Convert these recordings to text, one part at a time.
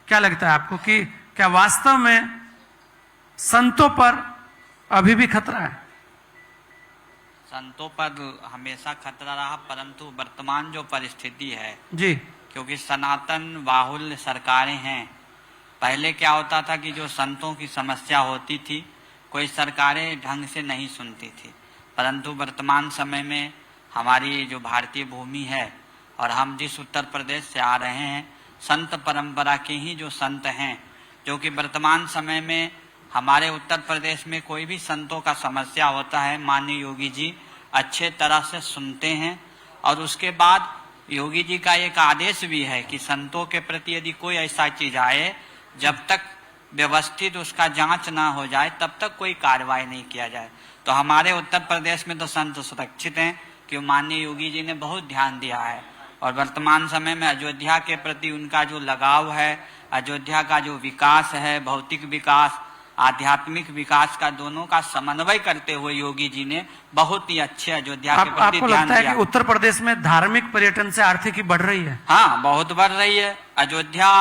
क्या लगता है आपको कि क्या वास्तव में संतों पर अभी भी खतरा है? संतों पर हमेशा खतरा रहा, परंतु वर्तमान जो परिस्थिति है जी, क्योंकि सनातन बाहुल्य सरकारें हैं। पहले क्या होता था कि जो संतों की समस्या होती थी कोई सरकारें ढंग से नहीं सुनती थी, परंतु वर्तमान समय में हमारी जो भारतीय भूमि है और हम जिस उत्तर प्रदेश से आ रहे हैं, संत परंपरा के ही जो संत हैं, जो कि वर्तमान समय में हमारे उत्तर प्रदेश में कोई भी संतों का समस्या होता है, माननीय योगी जी अच्छे तरह से सुनते हैं। और उसके बाद योगी जी का एक आदेश भी है कि संतों के प्रति यदि कोई ऐसा चीज आए, जब तक व्यवस्थित उसका जांच ना हो जाए तब तक कोई कार्रवाई नहीं किया जाए। तो हमारे उत्तर प्रदेश में तो संत सुरक्षित हैं कि माननीय योगी जी ने बहुत ध्यान दिया है। और वर्तमान समय में अयोध्या के प्रति उनका जो लगाव है, अयोध्या का जो विकास है, भौतिक विकास, आध्यात्मिक विकास का दोनों का समन्वय करते हुए योगी जी ने बहुत ही अच्छे अयोध्या के प्रति आपको ध्यान लगता है दिया। कि उत्तर प्रदेश में धार्मिक पर्यटन से आर्थिकी बढ़ रही है? हाँ, बहुत बढ़ रही है। अयोध्या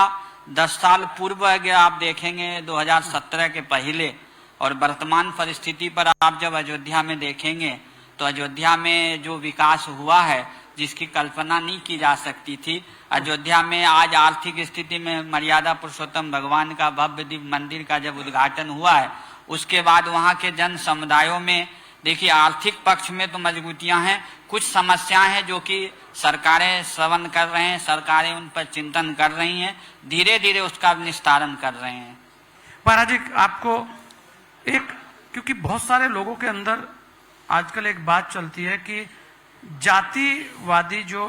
10 साल पूर्व अगर आप देखेंगे 2017 के पहले और वर्तमान परिस्थिति पर आप जब अयोध्या में देखेंगे तो अयोध्या में जो विकास हुआ है जिसकी कल्पना नहीं की जा सकती थी। अयोध्या में आज आर्थिक स्थिति में मर्यादा पुरुषोत्तम भगवान का भव्य दिव्य मंदिर का जब उद्घाटन हुआ है, उसके बाद वहाँ के जन समुदायों में देखिए आर्थिक पक्ष में तो मजबूतियां हैं, कुछ समस्याएं हैं जो कि सरकारें श्रवण कर रहे हैं, सरकारें उन पर चिंतन कर रही हैं, धीरे धीरे उसका निस्तारण कर रहे हैं। महाराज जी, आपको क्योंकि बहुत सारे लोगों के अंदर आजकल एक बात चलती है कि जातिवादी जो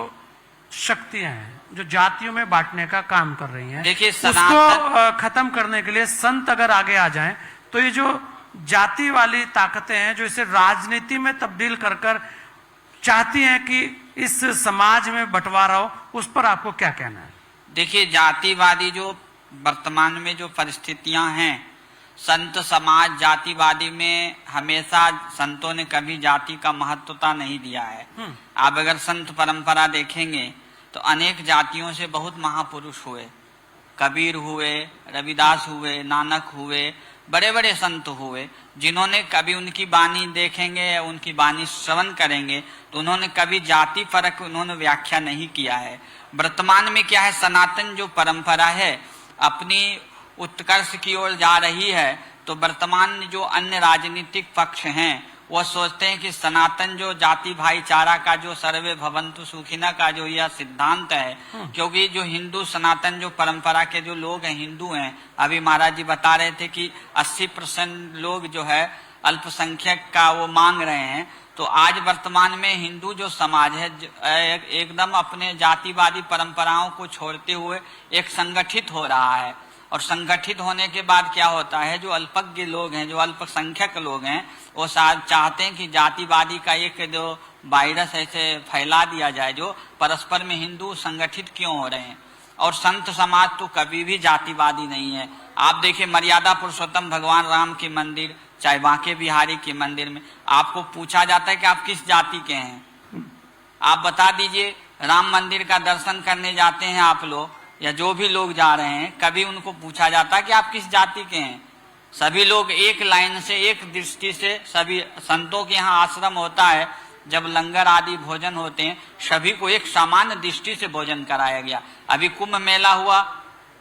शक्तियां हैं जो जातियों में बांटने का काम कर रही हैं, देखिए उसको खत्म करने के लिए संत अगर आगे आ जाएं तो ये जो जाति वाली ताकतें हैं जो इसे राजनीति में तब्दील कर कर चाहती हैं कि इस समाज में बंटवारा हो, उस पर आपको क्या कहना है? देखिए जातिवादी जो वर्तमान में जो परिस्थितियां हैं, संत समाज जातिवादी में हमेशा संतों ने कभी जाति का महत्वता नहीं दिया है। आप अगर संत परंपरा देखेंगे तो अनेक जातियों से बहुत महापुरुष हुए, कबीर हुए, रविदास हुए, नानक हुए, बड़े बड़े संत हुए, जिन्होंने कभी उनकी वाणी देखेंगे, उनकी वाणी श्रवण करेंगे तो उन्होंने कभी जाति फर्क उन्होंने व्याख्या नहीं किया है। वर्तमान में क्या है, सनातन जो परंपरा है अपनी उत्कर्ष की ओर जा रही है, तो वर्तमान जो अन्य राजनीतिक पक्ष हैं वो सोचते हैं कि सनातन जो जाति भाईचारा का जो सर्वे भवन्तु सुखिनः का जो यह सिद्धांत है, क्योंकि जो हिंदू सनातन जो परंपरा के जो लोग हैं, हिंदू हैं, अभी महाराज जी बता रहे थे कि 80% लोग जो है अल्पसंख्यक का वो मांग रहे हैं। तो आज वर्तमान में हिंदू जो समाज है एकदम अपने जातिवादी परंपराओं को छोड़ते हुए एक संगठित हो रहा है। और संगठित होने के बाद क्या होता है, जो अल्पज्ञ लोग हैं, जो अल्पसंख्यक लोग हैं, वो चाहते हैं कि जातिवादी का एक जो वायरस ऐसे फैला दिया जाए जो परस्पर में हिंदू संगठित क्यों हो रहे हैं। और संत समाज तो कभी भी जातिवादी नहीं है। आप देखिए मर्यादा पुरुषोत्तम भगवान राम के मंदिर, चाहे बांके बिहारी के मंदिर में आपको पूछा जाता है कि आप किस जाति के हैं, आप बता दीजिए। राम मंदिर का दर्शन करने जाते हैं आप लोग या जो भी लोग जा रहे हैं, कभी उनको पूछा जाता है कि आप किस जाति के हैं? सभी लोग एक लाइन से एक दृष्टि से, सभी संतों के यहाँ आश्रम होता है, जब लंगर आदि भोजन होते हैं सभी को एक सामान्य दृष्टि से भोजन कराया गया। अभी कुंभ मेला हुआ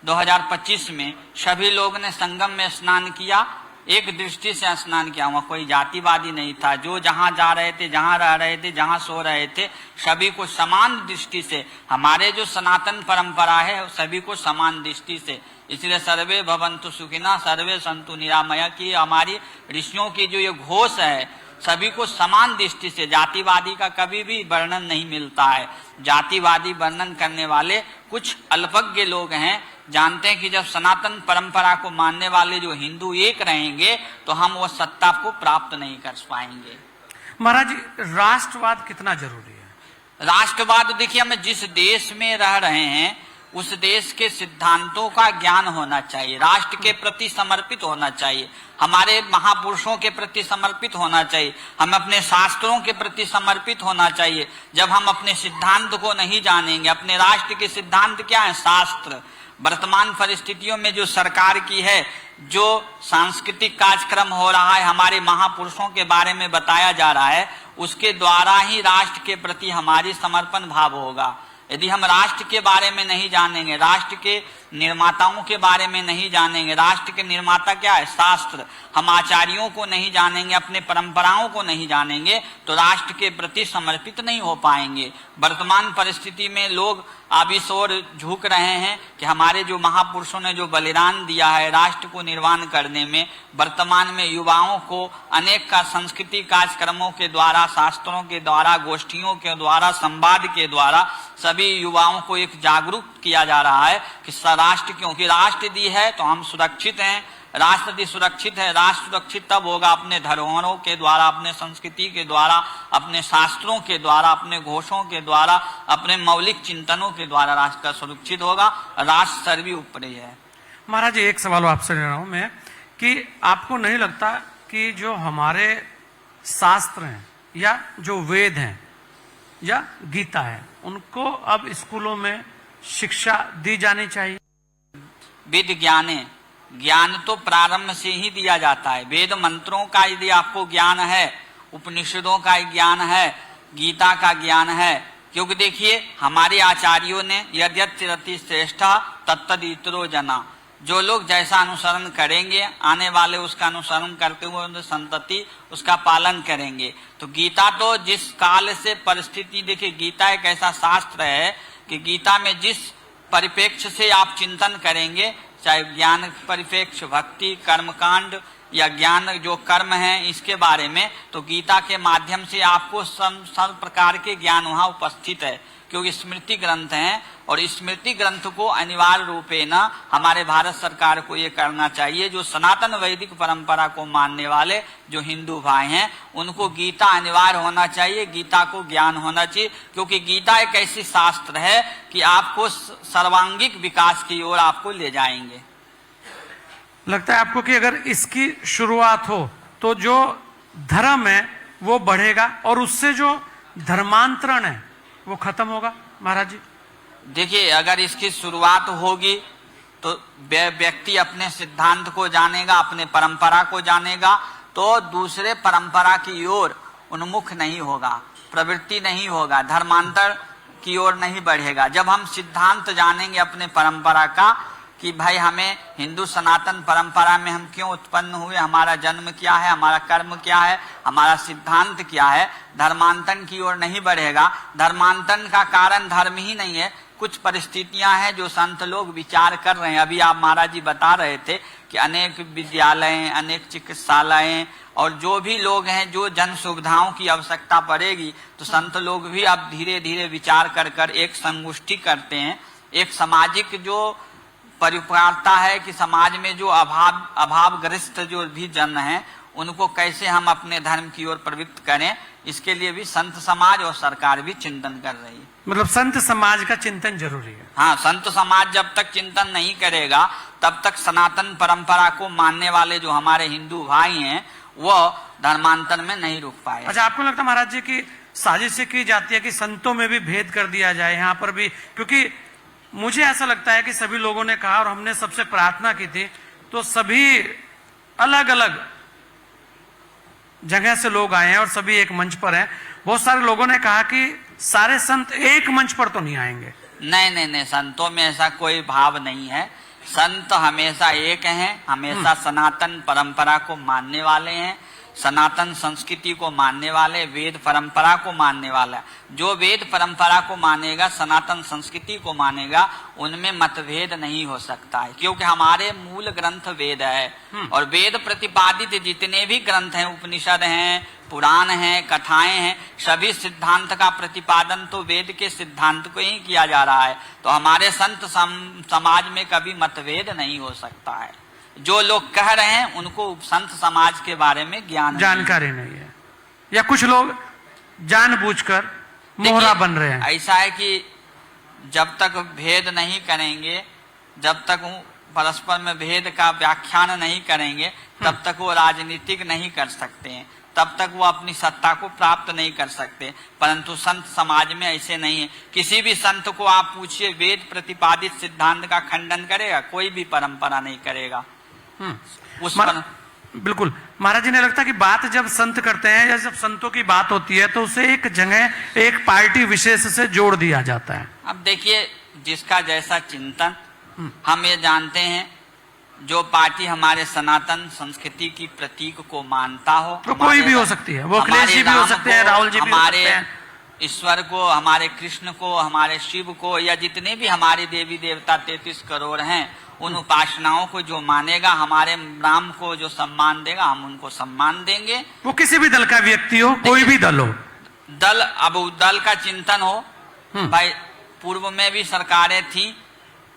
2025 में, सभी लोग ने संगम में स्नान किया, एक दृष्टि से स्नान किया, वहाँ कोई जातिवादी नहीं था। जो जहाँ जा रहे थे, जहाँ रह रहे थे, जहाँ सो रहे थे, सभी को समान दृष्टि से, हमारे जो सनातन परंपरा है सभी को समान दृष्टि से, इसलिए सर्वे भवन्तु सुखिनः सर्वे सन्तु निरामया की हमारी ऋषियों की जो ये घोष है, सभी को समान दृष्टि से, जातिवादी का कभी भी वर्णन नहीं मिलता है। जातिवादी वर्णन करने वाले कुछ अल्पज्ञ लोग हैं, जानते हैं कि जब सनातन परंपरा को मानने वाले जो हिंदू एक रहेंगे तो हम वो सत्ता को प्राप्त नहीं कर पाएंगे। महाराज जी, राष्ट्रवाद कितना जरूरी है? राष्ट्रवाद देखिए, हम जिस देश में रह रहे हैं उस देश के सिद्धांतों का ज्ञान होना चाहिए, राष्ट्र के प्रति समर्पित होना चाहिए, हमारे महापुरुषों के प्रति समर्पित होना चाहिए, हम अपने शास्त्रों के प्रति समर्पित होना चाहिए। जब हम अपने सिद्धांत को नहीं जानेंगे, अपने राष्ट्र के सिद्धांत क्या है, शास्त्र, वर्तमान परिस्थितियों में जो सरकार की है, जो सांस्कृतिक कार्यक्रम हो रहा है, हमारे महापुरुषों के बारे में बताया जा रहा है, उसके द्वारा ही राष्ट्र के प्रति हमारी समर्पण भाव होगा। यदि हम राष्ट्र के बारे में नहीं जानेंगे, राष्ट्र के निर्माताओं के बारे में नहीं जानेंगे, राष्ट्र के निर्माता क्या है, शास्त्र, हम आचार्यों को नहीं जानेंगे, अपने परंपराओं को नहीं जानेंगे, तो राष्ट्र के प्रति समर्पित नहीं हो पाएंगे। वर्तमान परिस्थिति में लोग अब इस ओर झुक रहे हैं कि हमारे जो महापुरुषों ने जो बलिदान दिया है राष्ट्र को निर्माण करने में, वर्तमान में युवाओं को अनेक का सांस्कृतिक कार्यक्रमों के द्वारा, शास्त्रों के द्वारा, गोष्ठियों के द्वारा, संवाद के द्वारा सभी युवाओं को एक जागरूक किया जा रहा है कि राष्ट्र, क्योंकि राष्ट्र दी है तो हम सुरक्षित हैं, राष्ट्र यदि सुरक्षित है, राष्ट्र सुरक्षित तब होगा अपने धरोहरों के द्वारा, अपने संस्कृति के द्वारा, अपने शास्त्रों के द्वारा, अपने घोषों के द्वारा, अपने मौलिक चिंतनों के द्वारा राष्ट्र का सुरक्षित होगा। राष्ट्र सर्वोपरि है। महाराज एक सवाल आपसे ले रहा हूं मैं कि आपको नहीं लगता कि जो हमारे शास्त्र हैं या जो वेद हैं या गीता है, उनको अब स्कूलों में शिक्षा दी जानी चाहिए? वेद ज्ञान तो प्रारंभ से ही दिया जाता है। वेद मंत्रों का यदि आपको ज्ञान है, उपनिषदों का ज्ञान है, गीता का ज्ञान है, क्योंकि देखिए हमारे आचार्यों ने यद्यति श्रेष्ठा तत्तदितरो जना, जो लोग जैसा अनुसरण करेंगे, आने वाले उसका अनुसरण करते हुए संतति उसका पालन करेंगे। तो गीता तो जिस काल से परिस्थिति, देखिए गीता एक ऐसा शास्त्र है कि गीता में जिस परिप्रेक्ष्य से आप चिंतन करेंगे, चाहे ज्ञान परिप्रेक्ष्य, भक्ति, कर्मकांड या ज्ञान जो कर्म है इसके बारे में, तो गीता के माध्यम से आपको सब प्रकार के ज्ञान वहाँ उपस्थित है, क्योंकि स्मृति ग्रंथ हैं। और स्मृति ग्रंथ को अनिवार्य रूपे न हमारे भारत सरकार को ये करना चाहिए, जो सनातन वैदिक परंपरा को मानने वाले जो हिंदू भाई हैं, उनको गीता अनिवार्य होना चाहिए, गीता को ज्ञान होना चाहिए, क्योंकि गीता एक ऐसी शास्त्र है कि आपको सर्वांगीण विकास की ओर आपको ले जाएंगे। लगता है आपको कि अगर इसकी शुरुआत हो तो जो धर्म है वो बढ़ेगा और उससे जो धर्मांतरण है वो खत्म होगा? महाराज जी देखिए, अगर इसकी शुरुआत होगी तो व्यक्ति अपने सिद्धांत को जानेगा, अपने परंपरा को जानेगा, तो दूसरे परंपरा की ओर उन्मुख नहीं होगा, प्रवृत्ति नहीं होगा, धर्मांतर की ओर नहीं बढ़ेगा। जब हम सिद्धांत जानेंगे अपने परंपरा का कि भाई हमें हिंदू सनातन परंपरा में हम क्यों उत्पन्न हुए, हमारा जन्म क्या है, हमारा कर्म क्या है, हमारा सिद्धांत क्या है, धर्मांतरण की ओर नहीं बढ़ेगा। धर्मांतरण का कारण धर्म ही नहीं है, कुछ परिस्थितियां हैं जो संत लोग विचार कर रहे हैं। अभी आप महाराज जी बता रहे थे कि अनेक विद्यालय, अनेक चिकित्सालय और जो भी लोग हैं, जो जन सुविधाओं की आवश्यकता पड़ेगी, तो संत लोग भी अब धीरे धीरे विचार कर कर एक संगोष्ठी करते हैं। एक सामाजिक जो परिपालता है कि समाज में जो अभावग्रस्त जो भी जन हैं, उनको कैसे हम अपने धर्म की ओर प्रवृत्त करें, इसके लिए भी संत समाज और सरकार भी चिंतन कर रही है। मतलब संत समाज का चिंतन जरूरी है। हाँ, संत समाज जब तक चिंतन नहीं करेगा तब तक सनातन परंपरा को मानने वाले जो हमारे हिंदू भाई हैं वो धर्मांतर में नहीं रुक पाए। अच्छा, आपको लगता है महाराज जी की साजिश की जाती है कि संतों में भी भेद कर दिया जाए यहाँ पर भी? क्योंकि मुझे ऐसा लगता है कि सभी लोगों ने कहा और हमने सबसे प्रार्थना की थी, तो सभी अलग अलग जगह से लोग आए हैं और सभी एक मंच पर हैं। बहुत सारे लोगों ने कहा कि सारे संत एक मंच पर तो नहीं आएंगे। नहीं, संतों में ऐसा कोई भाव नहीं है। संत हमेशा एक हैं, हमेशा सनातन परंपरा को मानने वाले हैं, सनातन संस्कृति को मानने वाले, वेद परंपरा को मानने वाला। जो वेद परंपरा को मानेगा, सनातन संस्कृति को मानेगा, उनमें मतभेद नहीं हो सकता है, क्योंकि हमारे मूल ग्रंथ वेद है। और वेद प्रतिपादित जितने भी ग्रंथ हैं, उपनिषद हैं, पुराण हैं, कथाएं हैं, सभी सिद्धांत का प्रतिपादन तो वेद के सिद्धांत को ही किया जा रहा है। तो हमारे संत समाज में कभी मतभेद नहीं हो सकता है। जो लोग कह रहे हैं उनको संत समाज के बारे में जानकारी नहीं है, या कुछ लोग जानबूझकर मोहरा बन रहे हैं। ऐसा है कि जब तक भेद नहीं करेंगे, जब तक परस्पर में भेद का व्याख्यान नहीं करेंगे, तब तक वो राजनीतिक नहीं कर सकते हैं। तब तक वो अपनी सत्ता को प्राप्त नहीं कर सकते। परंतु संत समाज में ऐसे नहीं है। किसी भी संत को आप पूछिए, वेद प्रतिपादित सिद्धांत का खंडन करेगा? कोई भी परंपरा नहीं करेगा। उस पर बिल्कुल महाराज जी ने लगता कि बात जब संत करते हैं या जब संतों की बात होती है तो उसे एक जगह एक पार्टी विशेष से जोड़ दिया जाता है। अब देखिए, जिसका जैसा चिंतन, हम ये जानते हैं जो पार्टी हमारे सनातन संस्कृति की प्रतीक को मानता हो, तो कोई भी हो सकती है, वो अखिलेश जी भी हो सकते हैं, राहुल जी भी हो सकते हैं, ईश्वर को, हमारे कृष्ण को, हमारे शिव को, या जितने भी हमारे देवी देवता 33 करोड़ हैं, उन उपासनाओं को जो मानेगा, हमारे राम को जो सम्मान देगा, हम उनको सम्मान देंगे। वो किसी भी दल का व्यक्ति हो, कोई भी दल हो, अब दल का चिंतन हो। भाई, पूर्व में भी सरकारें थी,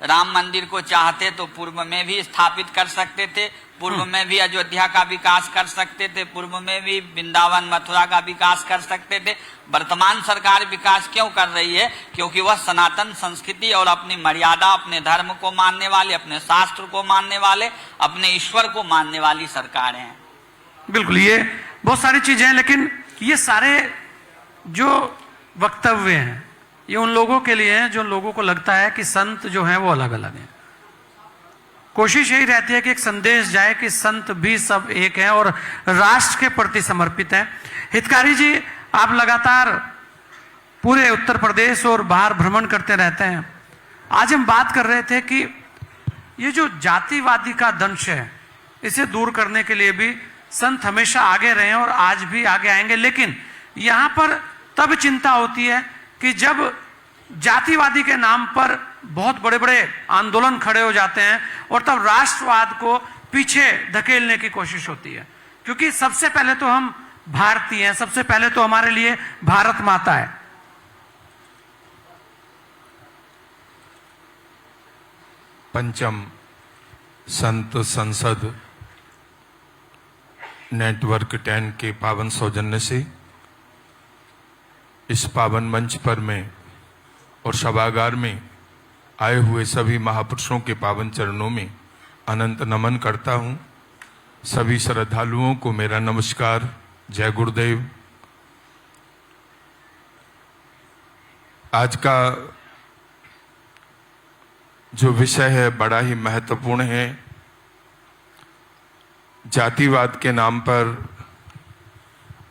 राम मंदिर को चाहते तो पूर्व में भी स्थापित कर सकते थे, पूर्व में भी अयोध्या का विकास कर सकते थे, पूर्व में भी वृंदावन मथुरा का विकास कर सकते थे। वर्तमान सरकार विकास क्यों कर रही है? क्योंकि वह सनातन संस्कृति और अपनी मर्यादा, अपने धर्म को मानने वाले, अपने शास्त्र को मानने वाले, अपने ईश्वर को मानने वाली सरकारें हैं। बिल्कुल, ये बहुत सारी चीजें हैं, लेकिन ये सारे जो वक्तव्य हैं ये उन लोगों के लिए हैं जो लोगों को लगता है कि संत जो हैं वो अलग अलग हैं। कोशिश यही रहती है कि एक संदेश जाए कि संत भी सब एक हैं और राष्ट्र के प्रति समर्पित हैं। हितकारी जी, आप लगातार पूरे उत्तर प्रदेश और बाहर भ्रमण करते रहते हैं। आज हम बात कर रहे थे कि ये जो जातिवादी का दंश है, इसे दूर करने के लिए भी संत हमेशा आगे रहे और आज भी आगे आएंगे। लेकिन यहां पर तब चिंता होती है कि जब जातिवादी के नाम पर बहुत बड़े बड़े आंदोलन खड़े हो जाते हैं और तब राष्ट्रवाद को पीछे धकेलने की कोशिश होती है। क्योंकि सबसे पहले तो हम भारतीय हैं, सबसे पहले तो हमारे लिए भारत माता है। पंचम संत संसद नेटवर्क 10 के पावन सौजन्य से इस पावन मंच पर मैं और सभागार में आए हुए सभी महापुरुषों के पावन चरणों में अनंत नमन करता हूं। सभी श्रद्धालुओं को मेरा नमस्कार, जय गुरुदेव। आज का जो विषय है बड़ा ही महत्वपूर्ण है। जातिवाद के नाम पर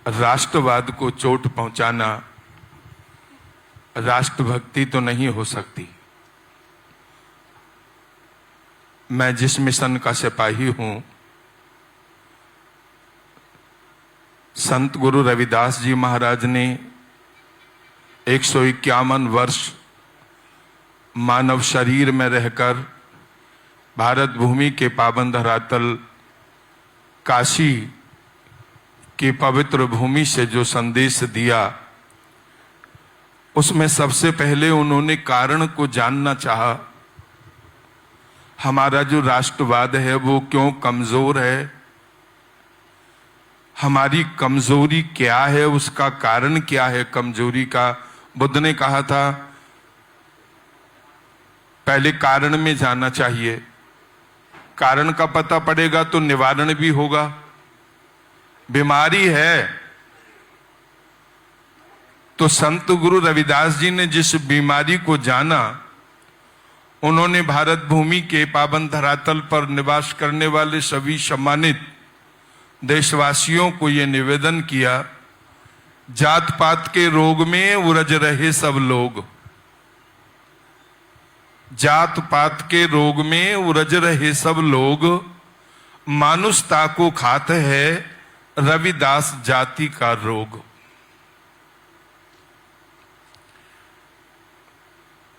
राष्ट्रवाद को चोट पहुंचाना राष्ट्रभक्ति तो नहीं हो सकती। मैं जिस मिशन का सिपाही हूं, संत गुरु रविदास जी महाराज ने 151 वर्ष मानव शरीर में रहकर भारत भूमि के पावन धरातल काशी की पवित्र भूमि से जो संदेश दिया, उसमें सबसे पहले उन्होंने कारण को जानना चाहा। हमारा जो राष्ट्रवाद है वो क्यों कमजोर है, हमारी कमजोरी क्या है, उसका कारण क्या है कमजोरी का। बुद्ध ने कहा था पहले कारण में जाना चाहिए, कारण का पता पड़ेगा तो निवारण भी होगा। बीमारी है तो संत गुरु रविदास जी ने जिस बीमारी को जाना, उन्होंने भारत भूमि के पावन धरातल पर निवास करने वाले सभी सम्मानित देशवासियों को यह निवेदन किया, जात पात के रोग में उलझ रहे सब लोग, जात पात के रोग में उलझ रहे सब लोग, मानुषता को खात है रविदास जाति का रोग।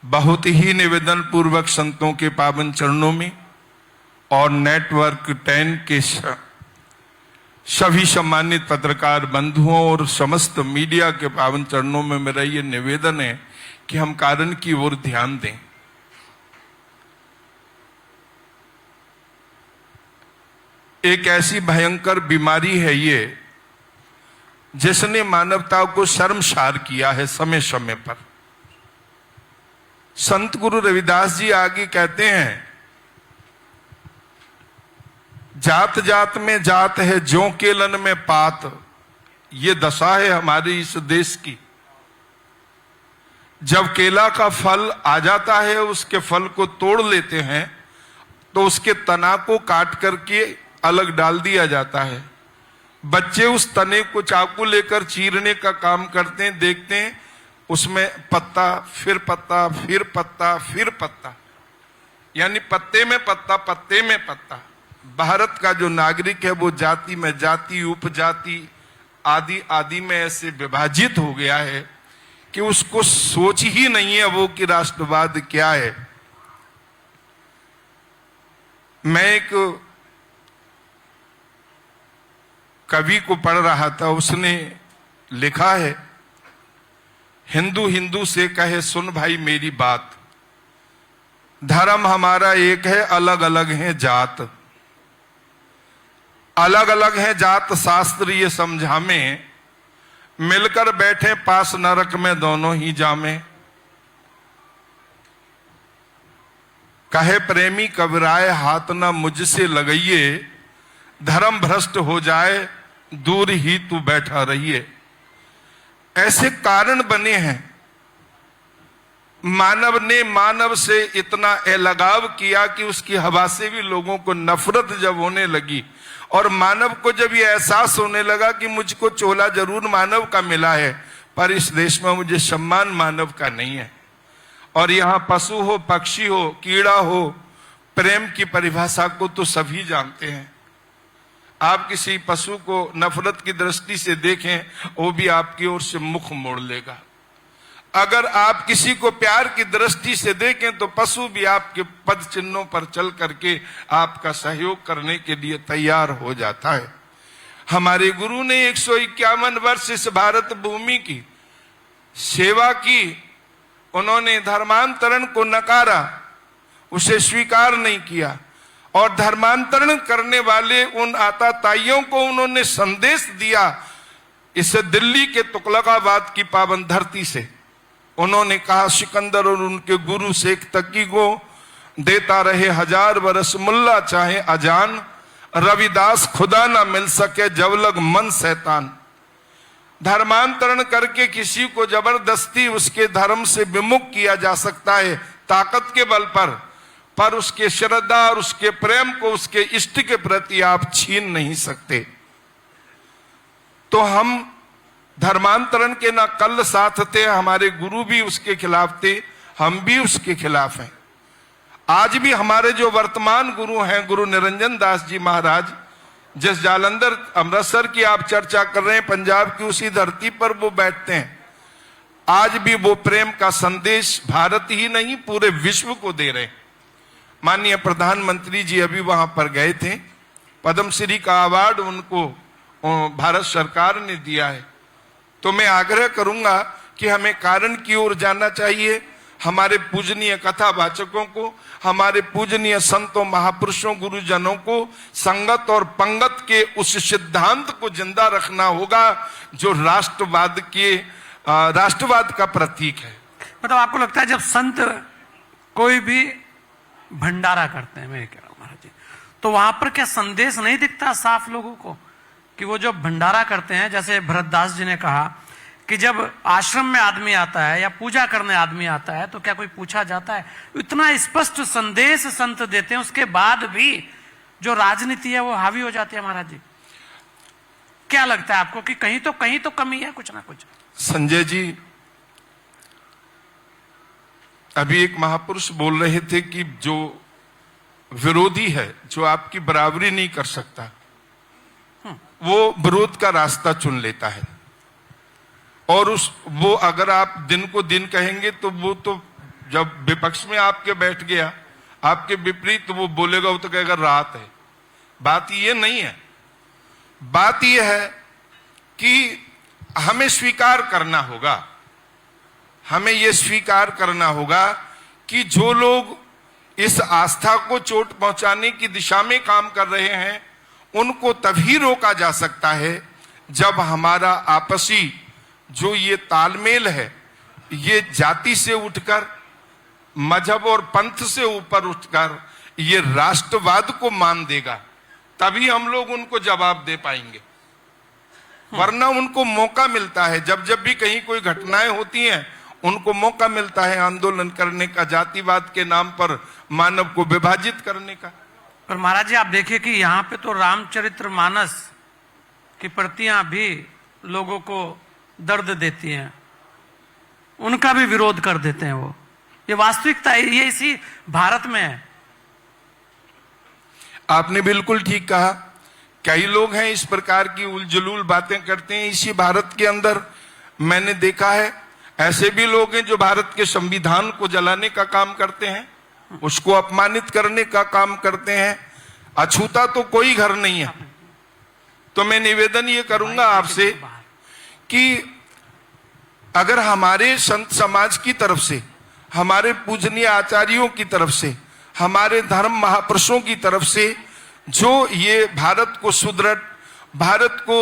बहुत ही निवेदन पूर्वक संतों के पावन चरणों में और नेटवर्क 10 के सभी सम्मानित पत्रकार बंधुओं और समस्त मीडिया के पावन चरणों में मेरा ये निवेदन है कि हम कारण की ओर ध्यान दें। एक ऐसी भयंकर बीमारी है ये जिसने मानवता को शर्मसार किया है समय समय पर। संत गुरु रविदास जी आगे कहते हैं, जात जात में जात है ज्यों केलन में पात, ये दशा है हमारे इस देश की। जब केला का फल आ जाता है, उसके फल को तोड़ लेते हैं तो उसके तना को काट करके अलग डाल दिया जाता है। बच्चे उस तने को चाकू लेकर चीरने का काम करते हैं, देखते हैं उसमें पत्ता, फिर पत्ता, फिर पत्ता, फिर पत्ता, यानी पत्ते में पत्ता, पत्ते में पत्ता। भारत का जो नागरिक है वो जाति में जाति, उपजाति आदि आदि में ऐसे विभाजित हो गया है कि उसको सोच ही नहीं है वो कि राष्ट्रवाद क्या है। मैं एक कवि को पढ़ रहा था, उसने लिखा है, हिंदू हिंदू से कहे सुन भाई मेरी बात, धर्म हमारा एक है, अलग अलग है जात, अलग अलग है जात शास्त्र ये समझामे, मिलकर बैठे पास नरक में दोनों ही जामे। कहे प्रेमी कबराए हाथ न मुझसे लगाइए, धर्म भ्रष्ट हो जाए दूर ही तू बैठा रहिए। ऐसे कारण बने हैं, मानव ने मानव से इतना अलगाव किया कि उसकी हवा से भी लोगों को नफरत जब होने लगी और मानव को जब ये एहसास होने लगा कि मुझको चोला जरूर मानव का मिला है पर इस देश में मुझे सम्मान मानव का नहीं है। और यहां पशु हो, पक्षी हो, कीड़ा हो, प्रेम की परिभाषा को तो सभी जानते हैं। आप किसी पशु को नफरत की दृष्टि से देखें, वो भी आपकी ओर से मुख मोड़ लेगा। अगर आप किसी को प्यार की दृष्टि से देखें तो पशु भी आपके पद चिन्हों पर चल करके आपका सहयोग करने के लिए तैयार हो जाता है। हमारे गुरु ने 151 वर्ष इस भारत भूमि की सेवा की, उन्होंने धर्मांतरण को नकारा, उसे स्वीकार नहीं किया और धर्मांतरण करने वाले उन आताताइयों को उन्होंने संदेश दिया। इस दिल्ली के तुगलकाबाद की पावन धरती से उन्होंने कहा, सिकंदर और उनके गुरु शेख तकी को देता रहे 1000 बरस मुल्ला चाहे अजान, रविदास खुदा ना मिल सके जब लग मन शैतान। धर्मांतरण करके किसी को जबरदस्ती उसके धर्म से विमुख किया जा सकता है ताकत के बल पर उसके श्रद्धा और उसके प्रेम को उसके इष्ट के प्रति आप छीन नहीं सकते। तो हम धर्मांतरण के ना कल साथ थे, हमारे गुरु भी उसके खिलाफ थे, हम भी उसके खिलाफ हैं। आज भी हमारे जो वर्तमान गुरु हैं, गुरु निरंजन दास जी महाराज, जिस जालंधर अमृतसर की आप चर्चा कर रहे हैं, पंजाब की उसी धरती पर वो बैठते हैं। आज भी वो प्रेम का संदेश भारत ही नहीं पूरे विश्व को दे रहे हैं। माननीय प्रधानमंत्री जी अभी वहां पर गए थे, पद्मश्री का अवार्ड उनको भारत सरकार ने दिया है। तो मैं आग्रह करूंगा कि हमें कारण की ओर जाना चाहिए। हमारे पूजनीय कथावाचकों को, हमारे पूजनीय संतों महापुरुषों गुरुजनों को संगत और पंगत के उस सिद्धांत को जिंदा रखना होगा जो राष्ट्रवाद का प्रतीक है। मतलब आपको लगता है जब संत कोई भी भंडारा करते हैं, मैं कह रहा हूं महाराज जी, तो वहां पर क्या संदेश नहीं दिखता साफ लोगों को कि वो जो भंडारा करते हैं, जैसे भरतदास जी ने कहा कि जब आश्रम में आदमी आता है या पूजा करने आदमी आता है तो क्या कोई पूछा जाता है? इतना स्पष्ट संदेश संत देते हैं, उसके बाद भी जो राजनीति है वो हावी हो जाती है। महाराज जी क्या लगता है आपको कि कहीं तो कमी है कुछ ना कुछ? संजय जी, अभी एक महापुरुष बोल रहे थे कि जो विरोधी है, जो आपकी बराबरी नहीं कर सकता, वो विरोध का रास्ता चुन लेता है। और वो अगर आप दिन को दिन कहेंगे तो वो तो जब विपक्ष में आपके बैठ गया, आपके विपरीत, तो वो बोलेगा, वो तो कहेगा रात है। बात ये नहीं है, बात ये है कि हमें स्वीकार करना होगा, हमें ये स्वीकार करना होगा कि जो लोग इस आस्था को चोट पहुंचाने की दिशा में काम कर रहे हैं उनको तभी रोका जा सकता है जब हमारा आपसी जो ये तालमेल है, ये जाति से उठकर, मजहब और पंथ से ऊपर उठकर ये राष्ट्रवाद को मान देगा, तभी हम लोग उनको जवाब दे पाएंगे। वरना उनको मौका मिलता है, जब जब भी कहीं कोई घटनाएं होती हैं उनको मौका मिलता है आंदोलन करने का, जातिवाद के नाम पर मानव को विभाजित करने का। पर महाराज जी आप देखिए कि यहाँ पे तो रामचरितमानस की प्रतियां भी लोगों को दर्द देती हैं, उनका भी विरोध कर देते हैं वो। ये वास्तविकता है, ये इसी भारत में है। आपने बिल्कुल ठीक कहा। कई लोग हैं इस प्रकार की उलझुल बातें करते हैं इसी भारत के अंदर। मैंने देखा है ऐसे भी लोग हैं जो भारत के संविधान को जलाने का काम करते हैं, उसको अपमानित करने का काम करते हैं। अछूता तो कोई घर नहीं है। तो मैं निवेदन ये करूंगा आपसे कि अगर हमारे संत समाज की तरफ से, हमारे पूजनीय आचार्यों की तरफ से, हमारे धर्म महापुरुषों की तरफ से जो ये भारत को सुदृढ़, भारत को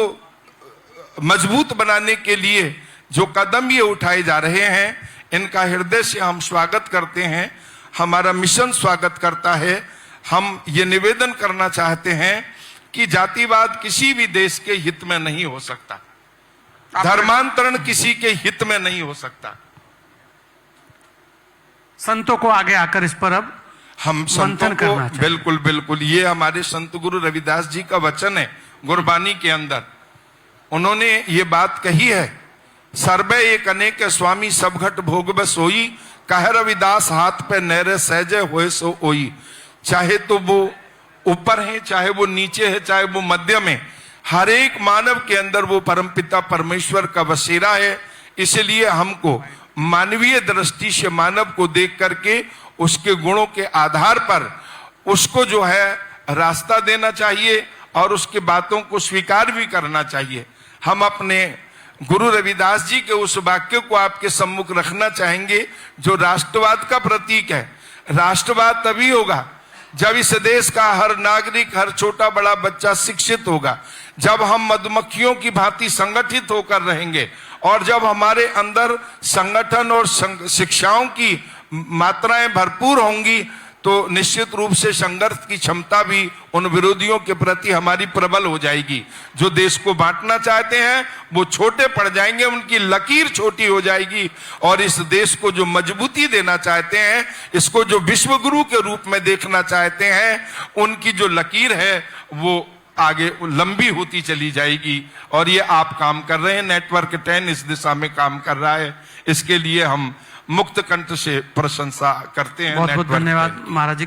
मजबूत बनाने के लिए जो कदम ये उठाए जा रहे हैं, इनका हृदय से हम स्वागत करते हैं। हमारा मिशन स्वागत करता है। हम ये निवेदन करना चाहते हैं कि जातिवाद किसी भी देश के हित में नहीं हो सकता, धर्मांतरण किसी के हित में नहीं हो सकता। संतों को आगे आकर इस पर अब हम संतों को बिल्कुल बिल्कुल, ये हमारे संत गुरु रविदास जी का वचन है गुरबानी के अंदर। उन्होंने ये बात कही है, सर्वे एक अनेक स्वामी सब घट भोग बस होई, कह रविदास हाथ पे नैरे सहजे होए सो ओई। चाहे तो वो ऊपर है, चाहे वो नीचे है, चाहे वो मध्य में, हर एक मानव के अंदर वो परमपिता परमेश्वर का बसेरा है। इसलिए हमको मानवीय दृष्टि से मानव को देख करके उसके गुणों के आधार पर उसको जो है रास्ता देना चाहिए और उसकी बातों को स्वीकार भी करना चाहिए। हम अपने गुरु रविदास जी के उस वाक्य को आपके सम्मुख रखना चाहेंगे जो राष्ट्रवाद का प्रतीक है। राष्ट्रवाद तभी होगा जब इस देश का हर नागरिक, हर छोटा बड़ा बच्चा शिक्षित होगा, जब हम मधुमक्खियों की भांति संगठित होकर रहेंगे और जब हमारे अंदर संगठन और शिक्षाओं की मात्राएं भरपूर होंगी, तो निश्चित रूप से संघर्ष की क्षमता भी उन विरोधियों के प्रति हमारी प्रबल हो जाएगी। जो देश को बांटना चाहते हैं वो छोटे पड़ जाएंगे, उनकी लकीर छोटी हो जाएगी। और इस देश को जो मजबूती देना चाहते हैं, इसको जो विश्व गुरु के रूप में देखना चाहते हैं, उनकी जो लकीर है वो आगे लंबी होती चली जाएगी। और ये आप काम कर रहे हैं, नेटवर्क 10 इस दिशा में काम कर रहा है। इसके लिए हम मुक्त कंठ से प्रशंसा करते हैं। बहुत बहुत धन्यवाद महाराज जी।